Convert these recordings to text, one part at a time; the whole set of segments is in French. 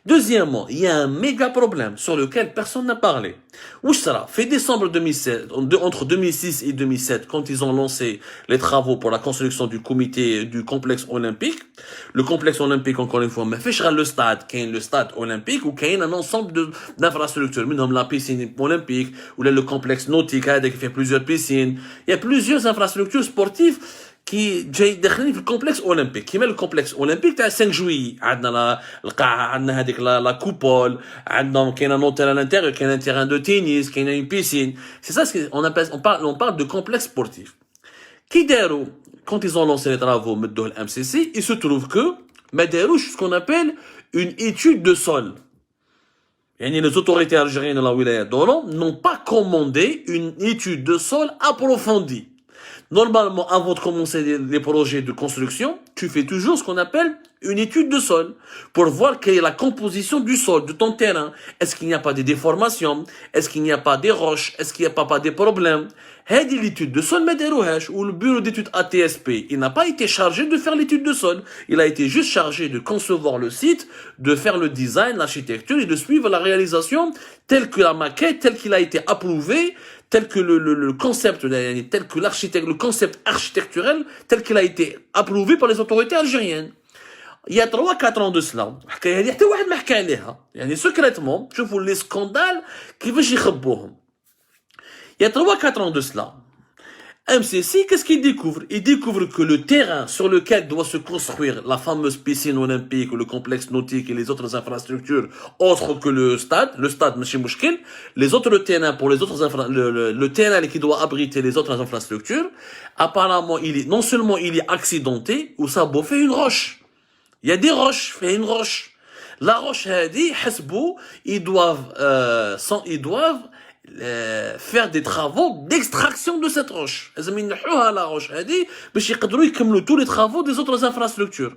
Deuxièmement, il y a un méga problème sur lequel personne n'a parlé. Où sera fait décembre 2007, entre 2006 et 2007, quand ils ont lancé les travaux pour la construction du comité du complexe olympique. Le complexe olympique, encore une fois, mais fait le stade olympique, ou qu'il y a un ensemble d'infrastructures, comme la piscine olympique, ou le complexe nautique, qui fait plusieurs piscines. Il y a plusieurs infrastructures sportives qui جاي داخلين في الكومبلكس اولمبيك كيما الكومبلكس اولمبيك تاع 5 جويي عندنا القاعه عندنا هذيك لا كوبول عندنا كاين ان اوتيل à l'intérieur كاين un terrain de tennis كاين une piscine c'est ça ce qu'on appelle on parle de complexe sportif qui داروا quand ils ont lancé les travaux مدوه الMCC il se trouve que ما داروش ce qu'on appelle une étude de sol يعني les autorités algériennes de la wilaya d'Oran n'ont pas commandé une étude de sol approfondie. Normalement, avant de commencer les projets de construction, tu fais toujours ce qu'on appelle une étude de sol pour voir quelle est la composition du sol, de ton terrain. Est-ce qu'il n'y a pas de déformations? Est-ce qu'il n'y a pas des roches? Est-ce qu'il n'y a pas des problèmes? هذه l'étude de sol ما داروهاش ou le bureau d'études ATSP, il n'a pas été chargé de faire l'étude de sol. Il a été juste chargé de concevoir le site, de faire le design, l'architecture et de suivre la réalisation telle que la maquette, telle qu'il a été approuvé, tel que le concept, tel que le concept architecturel, tel qu'il a été approuvé par les autorités algériennes. Il y a 3-4 ans de cela, حتى واحد ما حكى عليها يعني secrètement شوفوا les scandales كيفاش يخبوهم. Il y a 3-4 ans de cela, MCC, qu'est-ce qu'il découvre? Il découvre que le terrain sur lequel doit se construire la fameuse piscine olympique, le complexe nautique et les autres infrastructures autres que le stade, Machim Mouchkil, les autres terrains pour les autres le terrain qui doit abriter les autres infrastructures, apparemment, non seulement il est accidenté, ou ça fait une roche. Il y a des roches, fait une roche. La roche, ils doivent faire des travaux d'extraction de cette roche. La roche tous les travaux des autres infrastructures.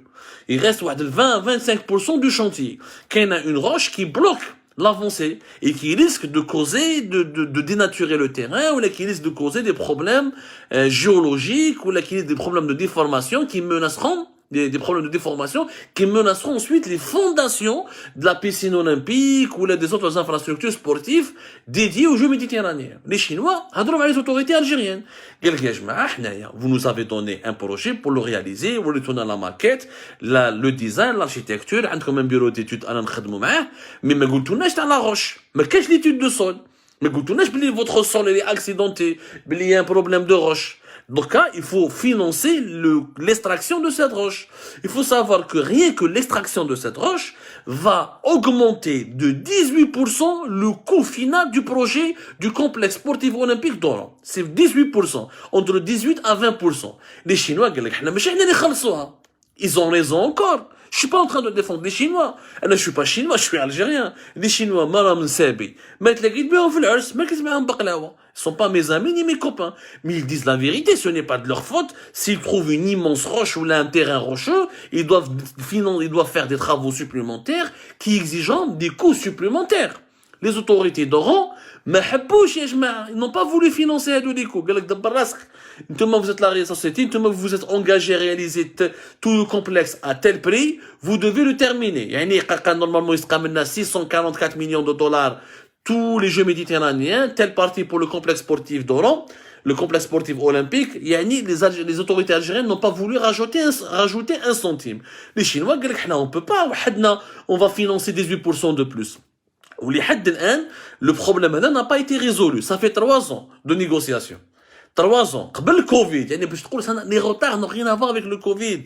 Il reste 20-25% du chantier. Qu'il y a une roche qui bloque l'avancée et qui risque de causer, de dénaturer le terrain, ou qui risque de causer des problèmes géologiques, ou qui risque des problèmes de déformation qui menaceront des problèmes de déformation qui menaceront ensuite les fondations de la piscine olympique ou des autres infrastructures sportives dédiées aux Jeux méditerranéens. Les Chinois, les autorités algériennes, vous nous avez donné un projet pour le réaliser, vous retournez à la maquette, le design, l'architecture, عندكم un bureau d'études à نخدموا معاه, mais ما قلتولناش تاع la roche, ما كاش l'étude de sol, ما قلتولناش بلي votre sol est accidenté, بلي il y a un problème de roche. Donc là, il faut financer l'extraction de cette roche. Il faut savoir que rien que l'extraction de cette roche va augmenter de 18% le coût final du projet du complexe sportif olympique d'Oran. C'est 18%, entre 18 à 20%. Les Chinois, ils ont raison encore. Je suis pas en train de défendre les Chinois. Je suis pas chinois, je suis algérien. Les Chinois, maram sabi. Ils sont pas mes amis ni mes copains. Mais ils disent la vérité, ce n'est pas de leur faute. S'ils trouvent une immense roche ou là un terrain rocheux, ils doivent faire des travaux supplémentaires qui exigent des coûts supplémentaires. Les autorités d'Oran, ils n'ont pas voulu financer à des coûts. Vous êtes la société, vous êtes engagé à réaliser tout le complexe à tel prix, vous devez le terminer. Normalement, il se 644 millions de dollars tous les Jeux méditerranéens, telle partie pour le complexe sportif d'Oran, le complexe sportif olympique, les autorités algériennes n'ont pas voulu rajouter un centime. Les Chinois, on peut pas, on va financer 18% de plus. Le problème n'a pas été résolu. Ça fait 3 ans de négociations. 3 ans. Le Covid. Les retards n'ont rien à voir avec le Covid.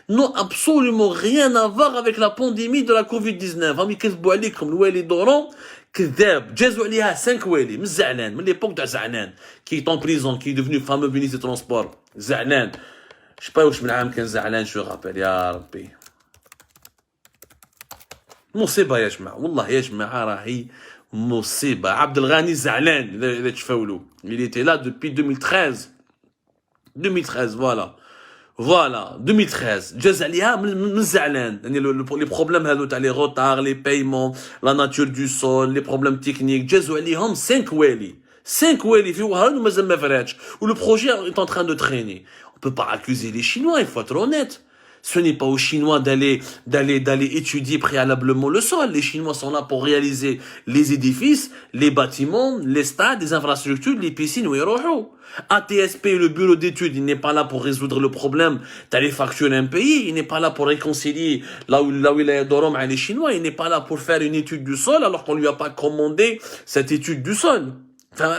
N'ont absolument rien à voir avec la pandémie de la Covid-19. Amis, qu'est-ce que vous comme le Wali d'Oran, كذاب جازوا عليها 5 والي من زعلان من ليبوك تاع زعلان كي طون بريزون كي ديفنو فامو مينيستر ترونسبور زعلان شبا واش من عام كان زعلان شو غابيل يا ربي مصيبه يا جماعه والله يا جماعه راهي مصيبه عبد الغني زعلان اذا تشفاولو il était là depuis 2013 voilà 2013 جاز عليها من زعلان يعني لي بروبليم هذو تاع لي روتار لي بايمون لا ناتور دو سول لي بروبليم تكنيك جازوا عليهم 5 والي في وهران ومازال ما فراتش و لو بروجي est en train de traîner. On peut pas accuser les Chinois, il faut être honnête. Ce n'est pas aux Chinois d'aller étudier préalablement le sol. Les Chinois sont là pour réaliser les édifices, les bâtiments, les stades, les infrastructures, les piscines, où ils rohou. ATSP, le bureau d'études, il n'est pas là pour résoudre le problème d'aller facturer un pays. Il n'est pas là pour réconcilier là où il est d'Orom avec les Chinois. Il n'est pas là pour faire une étude du sol alors qu'on lui a pas commandé cette étude du sol. Enfin,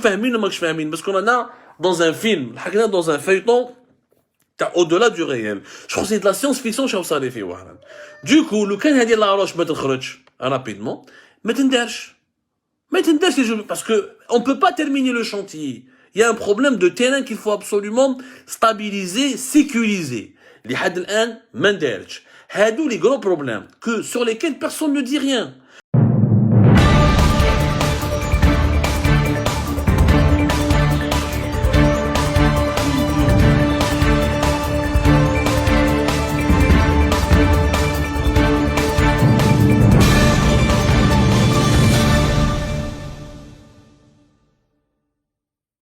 parce qu'on en a dans un film, dans un feuilleton, au-delà du réel. Je crois que c'est de la science-fiction, je ça les fait. Du coup, le can هذه la roche ما تخرج rapidement, ما تندرش. ما تندرش parce que on peut pas terminer le chantier. Il y a un problème de terrain qu'il faut absolument stabiliser, sécuriser. لحد الآن ما ندارش. هادو les gros problèmes que sur lesquels personne ne dit rien.